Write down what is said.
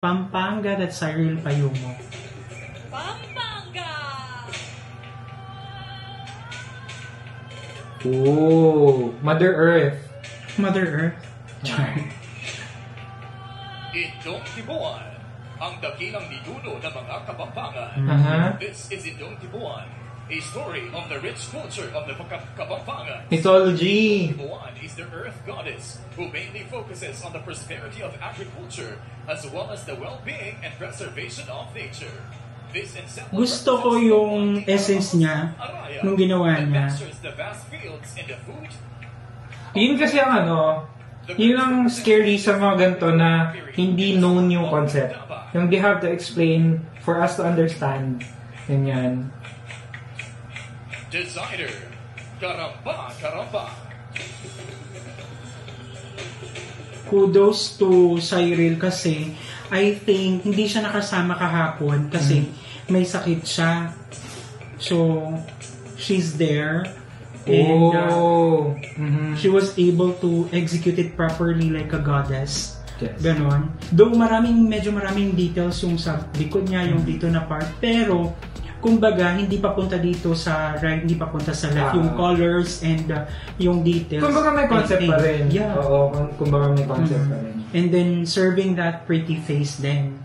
Pampanga, that's Cyril Payumo. Pampanga! Oh, Mother Earth. Mother Earth. Char. Indong Tibuan, ang dakilang ninuno ng mga Kapampangan. This is Indong Tibuan, a story of the rich culture of the Kapampangan. Mythology. Tibuan is the earth goddess who mainly focuses on the prosperity of agriculture as well as the well-being and preservation of nature. This Gusto ko yung essence niya nung ginawa niya. Yun kasi ang yun ang scary sa mga ganito na hindi known yung concept. Yung they have to explain for us to understand. Ganyan. Designer, Karamba. Kudos to Cyril kasi I think hindi siya nakasama kahapon kasi may sakit siya. So, she's there. And she was able to execute it properly like a goddess. Yes. Ganon. Though medyo maraming details yung sa likod niya, yung dito na part. Pero, kumbaga, hindi papunta dito sa right, hindi papunta sa left. Yung colors and yung details. Kumbaga may concept pa rin. Yeah. Oo, kumbaga may concept pa rin. And then, serving that pretty face then.